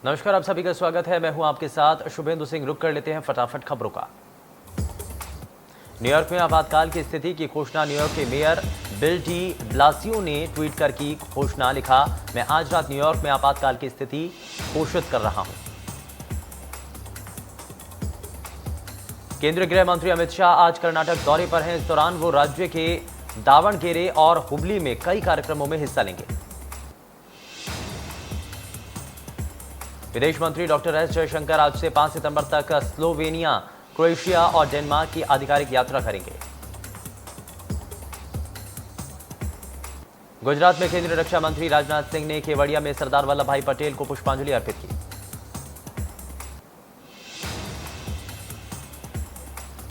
नमस्कार, आप सभी का स्वागत है। मैं हूं आपके साथ शुभेंदु सिंह। रुक कर लेते हैं फटाफट खबरों का। न्यूयॉर्क में आपातकाल की स्थिति की घोषणा न्यूयॉर्क के मेयर बिल डी ब्लासियो ने ट्वीट कर की घोषणा। लिखा, मैं आज रात न्यूयॉर्क में आपातकाल की स्थिति घोषित कर रहा हूं। केंद्रीय गृह मंत्री अमित शाह आज कर्नाटक दौरे पर हैं। इस दौरान वो राज्य के दावणगेरे और हुबली में कई कार्यक्रमों में हिस्सा लेंगे। विदेश मंत्री डॉक्टर एस जयशंकर आज से 5 सितंबर तक स्लोवेनिया, क्रोएशिया और डेनमार्क की आधिकारिक यात्रा करेंगे। गुजरात में केंद्रीय रक्षा मंत्री राजनाथ सिंह ने केवड़िया में सरदार वल्लभ भाई पटेल को पुष्पांजलि अर्पित की।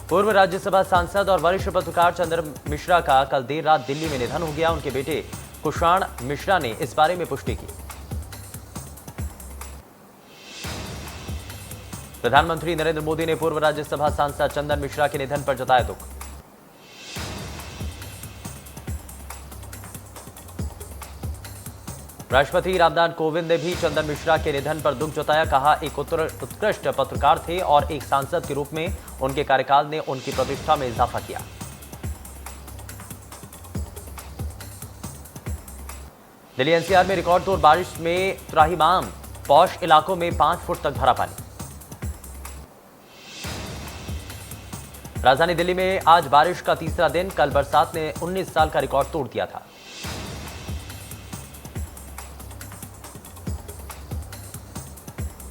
पूर्व राज्यसभा सांसद और वरिष्ठ पत्रकार चंदन मिश्रा का कल देर रात दिल्ली में निधन हो गया। उनके बेटे कुशाण मिश्रा ने इस बारे में पुष्टि की। प्रधानमंत्री नरेंद्र मोदी ने पूर्व राज्यसभा सांसद चंदन मिश्रा के निधन पर जताया दुख। राष्ट्रपति रामनाथ कोविंद ने भी चंदन मिश्रा के निधन पर दुख जताया। कहा, एक उत्कृष्ट पत्रकार थे और एक सांसद के रूप में उनके कार्यकाल ने उनकी प्रतिष्ठा में इजाफा किया। दिल्ली एनसीआर में रिकॉर्ड तोड़ बारिश में त्राहिमाम पौष इलाकों में 5 फुट तक भरा पानी। राजधानी दिल्ली में आज बारिश का तीसरा दिन। कल बरसात ने 19 साल का रिकॉर्ड तोड़ दिया था।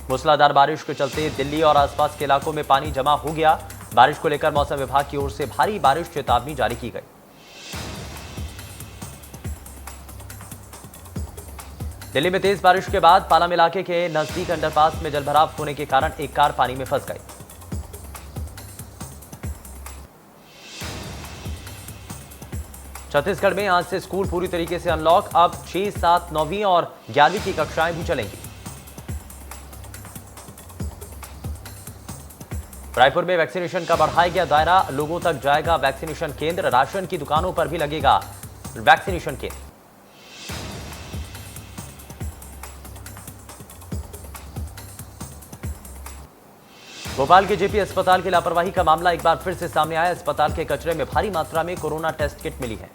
मूसलाधार बारिश के चलते दिल्ली और आसपास के इलाकों में पानी जमा हो गया। बारिश को लेकर मौसम विभाग की ओर से भारी बारिश चेतावनी जारी की गई। दिल्ली में तेज बारिश के बाद पालम इलाके के नजदीक अंडरपास में जलभराव होने के कारण एक कार पानी में फंस गई। छत्तीसगढ़ में आज से स्कूल पूरी तरीके से अनलॉक। अब 6, 7, 9वीं और 11वीं की कक्षाएं भी चलेंगी। रायपुर में वैक्सीनेशन का बढ़ाया गया दायरा। लोगों तक जाएगा वैक्सीनेशन केंद्र। राशन की दुकानों पर भी लगेगा वैक्सीनेशन केंद्र। भोपाल के जेपी अस्पताल की लापरवाही का मामला एक बार फिर से सामने आया। अस्पताल के कचरे में भारी मात्रा में कोरोना टेस्ट किट मिली है।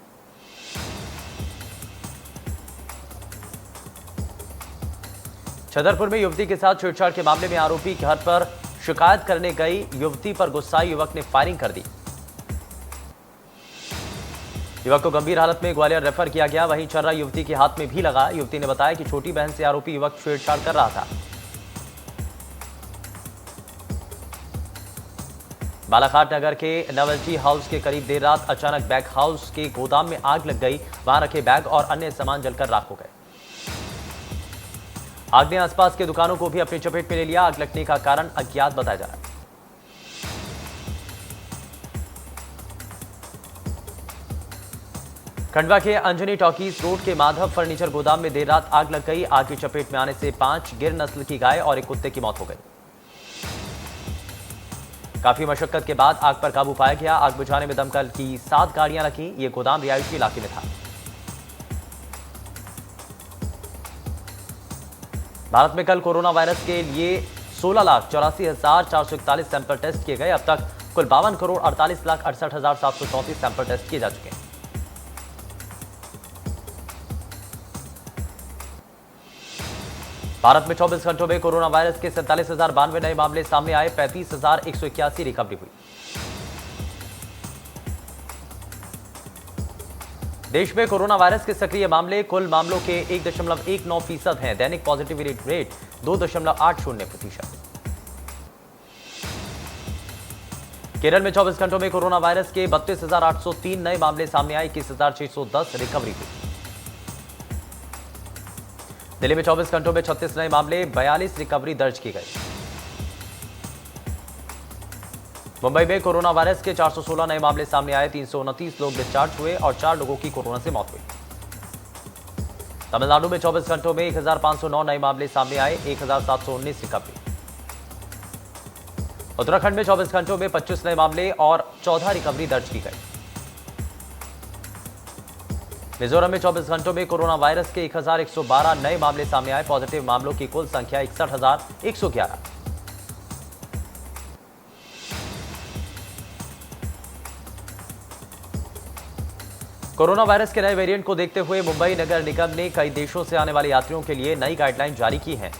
छतरपुर में युवती के साथ छेड़छाड़ के मामले में आरोपी के घर पर शिकायत करने गई युवती पर गुस्साए युवक ने फायरिंग कर दी। युवक को गंभीर हालत में ग्वालियर रेफर किया गया। वहीं छर्रा युवती के हाथ में भी लगा। युवती ने बताया कि छोटी बहन से आरोपी युवक छेड़छाड़ कर रहा था। बालाघाट नगर के नवलटी हाउस के करीब देर रात अचानक बैग हाउस के गोदाम में आग लग गई। वहां रखे बैग और अन्य सामान जलकर राख हो गए। आग ने आसपास के दुकानों को भी अपनी चपेट में ले लिया। आग लगने का कारण अज्ञात बताया जा रहा है। खंडवा के अंजनी टॉकीज रोड के माधव फर्नीचर गोदाम में देर रात आग लग गई। आग की चपेट में आने से 5 गिर नस्ल की गाय और एक कुत्ते की मौत हो गई। काफी मशक्कत के बाद आग पर काबू पाया गया। आग बुझाने में दमकल की 7 गाड़ियां लगी। यह गोदाम रिहायशी इलाके में था। भारत में कल कोरोना वायरस के लिए 16,84,441 सैंपल टेस्ट किए गए। अब तक कुल 52,48,68,734 सैंपल टेस्ट किए जा चुके हैं। भारत में 24 घंटों में कोरोना वायरस के 47,092 नए मामले सामने आए। 35,181 रिकवरी हुई। देश में कोरोना वायरस के सक्रिय मामले कुल मामलों के 1.19% हैं। दैनिक पॉजिटिविटी रेट 2.80%। केरल में 24 घंटों में कोरोना वायरस के 32,803 नए मामले सामने आए। 21,610 रिकवरी हुई। दिल्ली में 24 घंटों में 36 नए मामले, 42 रिकवरी दर्ज की गई। मुंबई में कोरोना वायरस के 416 नए मामले सामने आए। 329 लोग डिस्चार्ज हुए और 4 लोगों की कोरोना से मौत हुई। तमिलनाडु में 24 घंटों में 1,509 नए मामले सामने आए। 1,719 रिकवरी। उत्तराखंड में 24 घंटों में 25 नए मामले और 14 रिकवरी दर्ज की गई। मिजोरम में 24 घंटों में कोरोना वायरस के 1112 नए मामले सामने आए। पॉजिटिव मामलों की कुल संख्या 61,111। कोरोना वायरस के नए वेरिएंट को देखते हुए मुंबई नगर निगम ने कई देशों से आने वाले यात्रियों के लिए नई गाइडलाइन जारी की है।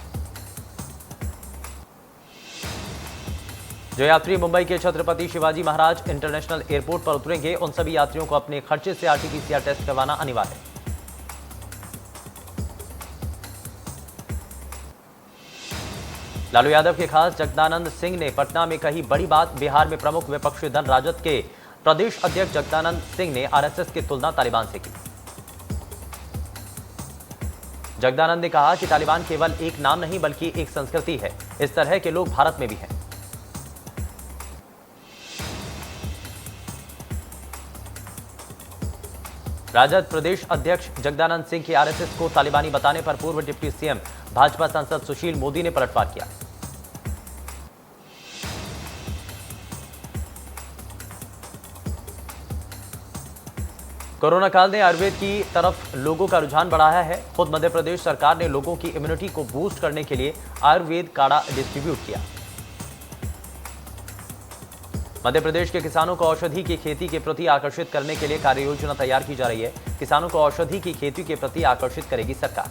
जो यात्री मुंबई के छत्रपति शिवाजी महाराज इंटरनेशनल एयरपोर्ट पर उतरेंगे, उन सभी यात्रियों को अपने खर्चे से आरटीपीसीआर टेस्ट करवाना अनिवार्य है। लालू यादव के खास जगदानंद सिंह ने पटना में कही बड़ी बात। बिहार में प्रमुख विपक्षी दल राजद के प्रदेश अध्यक्ष जगदानंद सिंह ने आरएसएस की तुलना तालिबान से की। जगदानंद ने कहा कि तालिबान केवल एक नाम नहीं बल्कि एक संस्कृति है। इस तरह के लोग भारत में भी हैं। राजद प्रदेश अध्यक्ष जगदानंद सिंह के आरएसएस को तालिबानी बताने पर पूर्व डिप्टी सीएम भाजपा सांसद सुशील मोदी ने पलटवार किया। कोरोना काल ने आयुर्वेद की तरफ लोगों का रुझान बढ़ाया है। खुद मध्य प्रदेश सरकार ने लोगों की इम्यूनिटी को बूस्ट करने के लिए आयुर्वेद काढ़ा डिस्ट्रीब्यूट किया। मध्य प्रदेश के किसानों को औषधि की खेती के प्रति आकर्षित करने के लिए कार्य योजना तैयार की जा रही है। किसानों को औषधि की खेती के प्रति आकर्षित करेगी सरकार।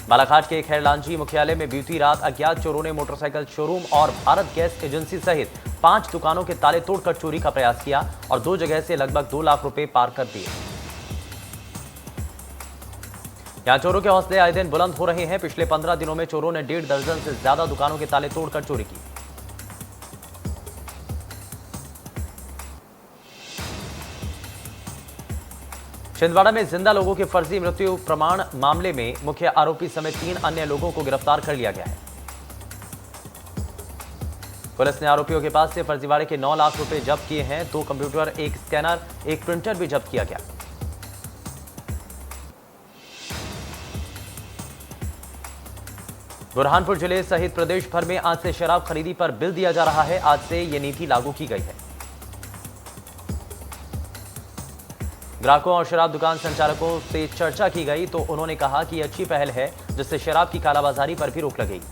बालाघाट के खैरलांजी मुख्यालय में बीती रात अज्ञात चोरों ने मोटरसाइकिल शोरूम और भारत गैस एजेंसी सहित 5 दुकानों के ताले तोड़कर चोरी का प्रयास किया और 2 जगह से लगभग 2 लाख रुपए पार कर दिए। यहां चोरों के हौसले आए दिन बुलंद हो रहे हैं। पिछले 15 दिनों में चोरों ने 1.5 दर्जन से ज्यादा दुकानों के ताले तोड़कर चोरी की। छिंदवाड़ा में जिंदा लोगों के फर्जी मृत्यु प्रमाण मामले में मुख्य आरोपी समेत 3 अन्य लोगों को गिरफ्तार कर लिया गया है। पुलिस ने आरोपियों के पास से फर्जीवाड़े के 9 लाख रुपए जब्त किए हैं। 2 कंप्यूटर, 1 स्कैनर, 1 प्रिंटर भी जब्त किया गया। बुरहानपुर जिले सहित प्रदेश भर में आज से शराब खरीदी पर बिल दिया जा रहा है। आज से यह नीति लागू की गई है। ग्राहकों और शराब दुकान संचालकों से चर्चा की गई तो उन्होंने कहा कि यह अच्छी पहल है जिससे शराब की कालाबाजारी पर भी रोक लगेगी।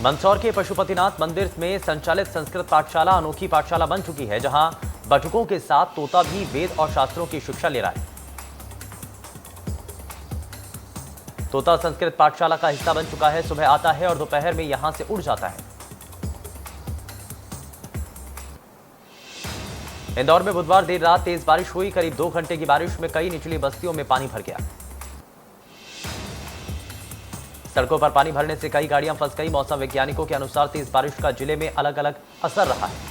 मंदसौर के पशुपतिनाथ मंदिर में संचालित संस्कृत पाठशाला अनोखी पाठशाला बन चुकी है, जहां बटुकों के साथ तोता भी वेद और शास्त्रों की शिक्षा ले रहा है। तोता संस्कृत पाठशाला का हिस्सा बन चुका है। सुबह आता है और दोपहर में यहां से उड़ जाता है। इंदौर में बुधवार देर रात तेज बारिश हुई। करीब 2 घंटे की बारिश में कई निचली बस्तियों में पानी भर गया। सड़कों पर पानी भरने से कई गाड़ियां फंस गई। मौसम वैज्ञानिकों के अनुसार तेज बारिश का जिले में अलग अलग असर रहा है।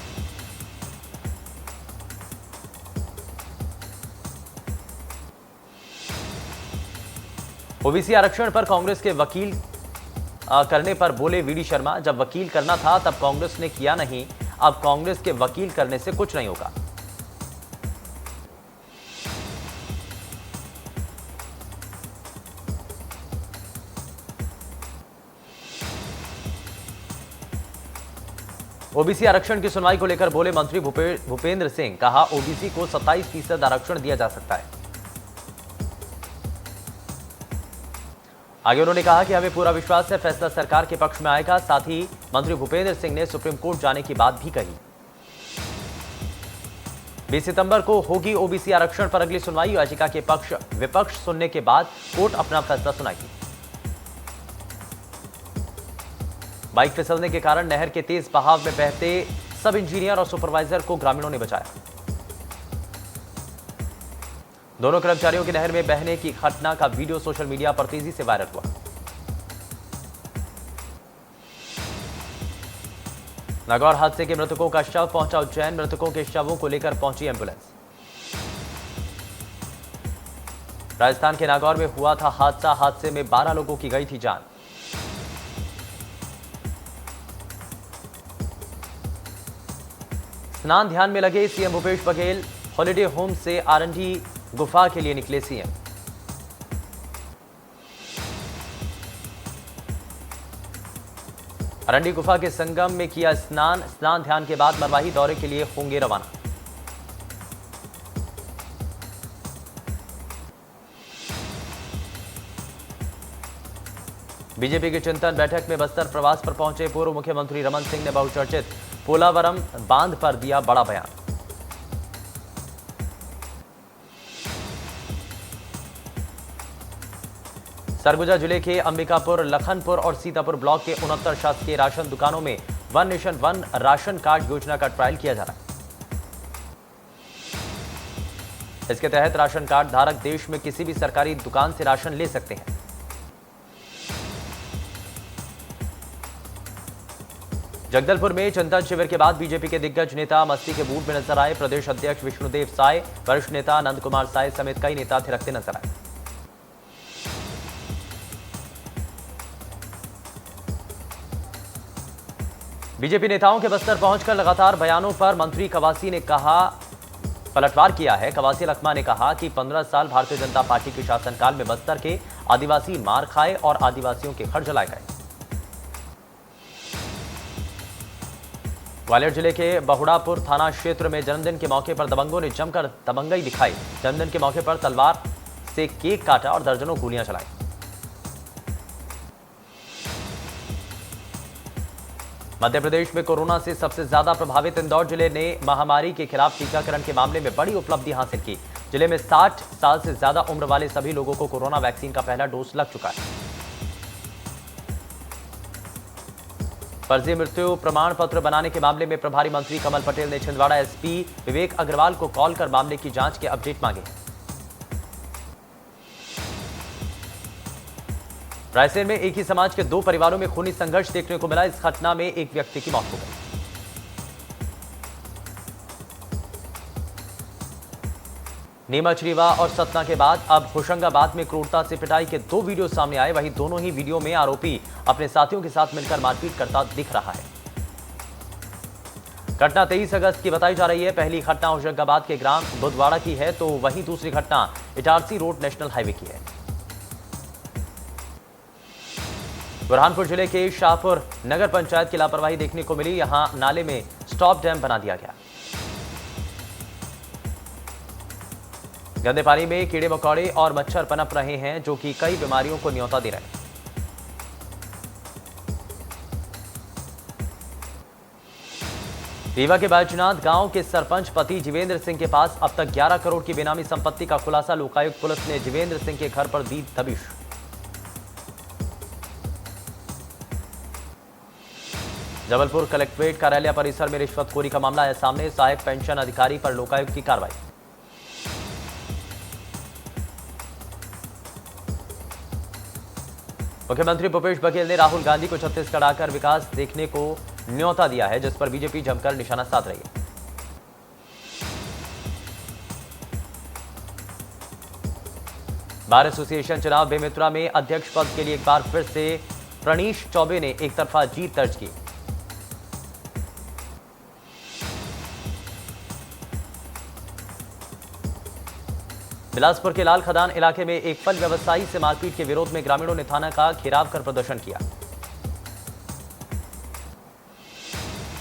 ओबीसी आरक्षण पर कांग्रेस के वकील करने पर बोले वीडी शर्मा, जब वकील करना था तब कांग्रेस ने किया नहीं, अब कांग्रेस के वकील करने से कुछ नहीं होगा। ओबीसी आरक्षण की सुनवाई को लेकर बोले मंत्री भूपेंद्र सिंह, कहा ओबीसी को 27% आरक्षण दिया जा सकता है। आगे उन्होंने कहा कि हमें पूरा विश्वास है फैसला सरकार के पक्ष में आएगा। साथ ही मंत्री भूपेंद्र सिंह ने सुप्रीम कोर्ट जाने की बात भी कही। 20 सितंबर को होगी ओबीसी आरक्षण पर अगली सुनवाई। याचिका के पक्ष विपक्ष सुनने के बाद कोर्ट अपना फैसला सुनाएगी। बाइक फिसलने के कारण नहर के तेज बहाव में बहते सब इंजीनियर और सुपरवाइजर को ग्रामीणों ने बचाया। दोनों कर्मचारियों की नहर में बहने की घटना का वीडियो सोशल मीडिया पर तेजी से वायरल हुआ। नागौर हादसे के मृतकों का शव पहुंचा उज्जैन। मृतकों के शवों को लेकर पहुंची एम्बुलेंस। राजस्थान के नागौर में हुआ था हादसा। हादसे में 12 लोगों की गई थी जान। स्नान ध्यान में लगे CM Bhupesh Baghel. Holiday home से आरंडी गुफा के लिए निकले सीएम। अरंडी गुफा के संगम में किया स्नान ध्यान के बाद मरवाही दौरे के लिए होंगे रवाना। बीजेपी की चिंतन बैठक में बस्तर प्रवास पर पहुंचे पूर्व मुख्यमंत्री रमन सिंह ने बहुचर्चित पोलावरम बांध पर दिया बड़ा बयान। सरगुजा जिले के अंबिकापुर, लखनपुर और सीतापुर ब्लॉक के 69 शासकीय राशन दुकानों में one nation one ration card योजना का ट्रायल किया जा रहा है। इसके तहत राशन कार्ड धारक देश में किसी भी सरकारी दुकान से राशन ले सकते हैं। जगदलपुर में चिंतन शिविर के बाद बीजेपी के दिग्गज नेता मस्ती के मूड में नजर आए। प्रदेश अध्यक्ष विष्णुदेव साय, वरिष्ठ नेता नंद कुमार साय समेत कई नेता थिरकते नजर आए। बीजेपी नेताओं के बस्तर पहुंचकर लगातार बयानों पर मंत्री कवासी ने कहा पलटवार किया है। कवासी लखमा ने कहा कि 15 साल भारतीय जनता पार्टी के शासनकाल में बस्तर के आदिवासी मार खाए और आदिवासियों के घर जलाए गए। ग्वालियर जिले के बहुड़ापुर थाना क्षेत्र में जन्मदिन के मौके पर दबंगों ने जमकर दबंगई दिखाई। जन्मदिन के मौके पर तलवार से केक काटा और दर्जनों गोलियां चलाई। मध्य प्रदेश में कोरोना से सबसे ज्यादा प्रभावित इंदौर जिले ने महामारी के खिलाफ टीकाकरण के मामले में बड़ी उपलब्धि हासिल की। जिले में 60 साल से ज्यादा उम्र वाले सभी लोगों को कोरोना वैक्सीन का पहला डोज लग चुका है। फर्जी मृत्यु प्रमाण पत्र बनाने के मामले में प्रभारी मंत्री कमल पटेल ने छिंदवाड़ा एसपी विवेक अग्रवाल को कॉल कर मामले की जांच के अपडेट मांगे। रायसेन में एक ही समाज के 2 परिवारों में खूनी संघर्ष देखने को मिला। इस घटना में एक व्यक्ति की मौत हो गई। नीमच, रीवा और सतना के बाद अब होशंगाबाद में क्रूरता से पिटाई के 2 वीडियो सामने आए। वहीं दोनों ही वीडियो में आरोपी अपने साथियों के साथ मिलकर मारपीट करता दिख रहा है। घटना 23 अगस्त की बताई जा रही है। पहली घटना होशंगाबाद के ग्राम बुधवाड़ा की है तो वहीं दूसरी घटना इटारसी रोड नेशनल हाईवे की है। बुरहानपुर जिले के शाहपुर नगर पंचायत की लापरवाही देखने को मिली। यहां नाले में स्टॉप डैम बना दिया गया। गंदे पानी में कीड़े मकोड़े और मच्छर पनप रहे हैं जो कि कई बीमारियों को न्योता दे रहे हैं। रीवा के बैजनाथ गांव के सरपंच पति जीवेंद्र सिंह के पास अब तक 11 करोड़ की बेनामी संपत्ति का खुलासा। लोकायुक्त पुलिस ने जीवेंद्र सिंह के घर पर दी दबिश। जबलपुर कलेक्ट्रेट कार्यालय परिसर में रिश्वतखोरी का मामला आया सामने। सहायक पेंशन अधिकारी पर लोकायुक्त की कार्रवाई। मुख्यमंत्री भूपेश बघेल ने राहुल गांधी को छत्तीसगढ़ आकर विकास देखने को न्योता दिया है, जिस पर बीजेपी जमकर निशाना साध रही है। बार एसोसिएशन चुनाव बेमेतरा में अध्यक्ष पद के लिए एक बार फिर से प्रणीश चौबे ने एक तरफा जीत दर्ज की। बिलासपुर के लाल खदान इलाके में एक फल व्यवसायी से मारपीट के विरोध में ग्रामीणों ने थाना का घेराव कर प्रदर्शन किया।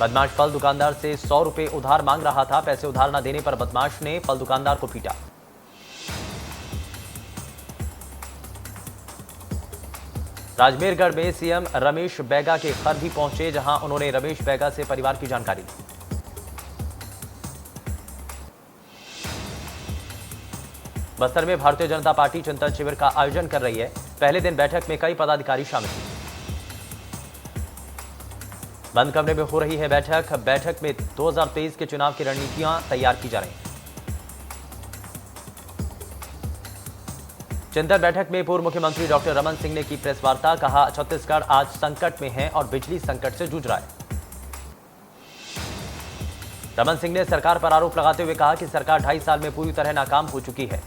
बदमाश फल दुकानदार से 100 रुपए उधार मांग रहा था। पैसे उधार न देने पर बदमाश ने फल दुकानदार को पीटा। राजमेरगढ़ में सीएम रमेश बैगा के घर भी पहुंचे, जहां उन्होंने रमेश बैगा से परिवार की जानकारी ली। बस्तर में भारतीय जनता पार्टी चिंतन शिविर का आयोजन कर रही है। पहले दिन बैठक में कई पदाधिकारी शामिल थे। बंद कमरे में हो रही है बैठक। बैठक में 2023 के चुनाव की रणनीतियां तैयार की जा रही हैं। चिंतन बैठक में पूर्व मुख्यमंत्री डॉक्टर रमन सिंह ने की प्रेस वार्ता। कहा, छत्तीसगढ़ आज संकट में है और बिजली संकट से जूझ रहा है। रमन सिंह ने सरकार पर आरोप लगाते हुए कहा कि सरकार 2.5 साल में पूरी तरह नाकाम हो चुकी है।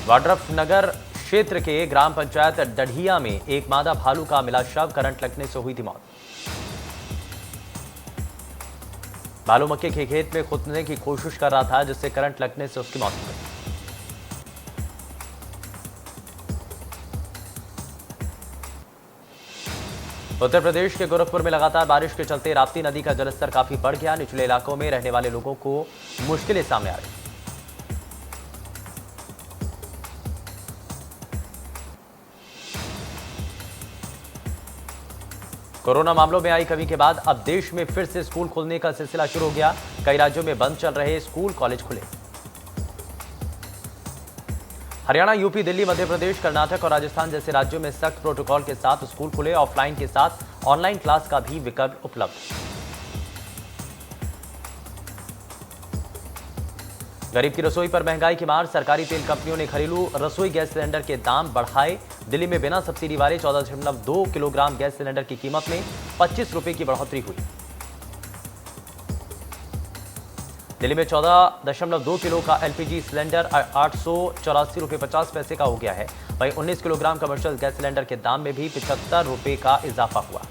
वाड्रफ नगर क्षेत्र के ग्राम पंचायत डढ़िया में एक मादा भालू का मिला शव, करंट लगने से हुई थी मौत। भालू मक्के के खेत में कूदने की कोशिश कर रहा था, जिससे करंट लगने से उसकी मौत हो गई। उत्तर प्रदेश के गोरखपुर में लगातार बारिश के चलते राप्ती नदी का जलस्तर काफी बढ़ गया। निचले इलाकों में रहने वाले लोगों को मुश्किलें सामने आ रही। कोरोना मामलों में आई कमी के बाद अब देश में फिर से स्कूल खोलने का सिलसिला शुरू हो गया। कई राज्यों में बंद चल रहे स्कूल कॉलेज खुले। हरियाणा, यूपी, दिल्ली, मध्य प्रदेश, कर्नाटक और राजस्थान जैसे राज्यों में सख्त प्रोटोकॉल के साथ स्कूल खुले। ऑफलाइन के साथ ऑनलाइन क्लास का भी विकल्प उपलब्ध। गरीब की रसोई पर महंगाई की मार। सरकारी तेल कंपनियों ने घरेलू रसोई गैस सिलेंडर के दाम बढ़ाए। दिल्ली में बिना सब्सिडी वाले 14.2 किलोग्राम गैस सिलेंडर की कीमत में 25 रुपए की बढ़ोतरी हुई। दिल्ली में 14.2 किलो का एलपीजी सिलेंडर 884 रुपए 50 पैसे का हो गया है। वहीं 19 किलोग्राम कमर्शियल गैस सिलेंडर के दाम में भी 75 रुपए का इजाफा हुआ।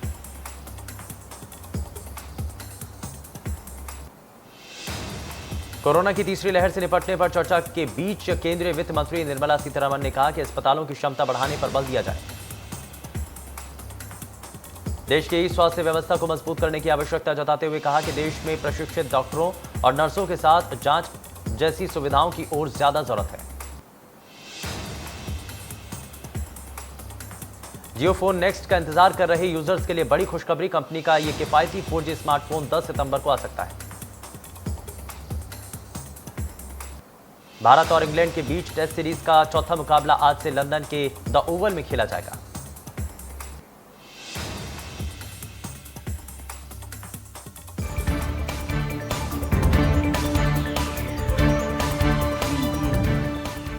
कोरोना की तीसरी लहर से निपटने पर चर्चा के बीच केंद्रीय वित्त मंत्री निर्मला सीतारमण ने कहा कि अस्पतालों की क्षमता बढ़ाने पर बल दिया जाए। देश की स्वास्थ्य व्यवस्था को मजबूत करने की आवश्यकता जताते हुए कहा कि देश में प्रशिक्षित डॉक्टरों और नर्सों के साथ जांच जैसी सुविधाओं की ओर ज्यादा जरूरत है। जियो फोन नेक्स्ट का इंतजार कर रहे यूजर्स के लिए बड़ी खुशखबरी। कंपनी का यह किफायती 4G स्मार्टफोन 10 सितंबर को आ सकता है। भारत और इंग्लैंड के बीच टेस्ट सीरीज का चौथा मुकाबला आज से लंदन के द ओवल में खेला जाएगा।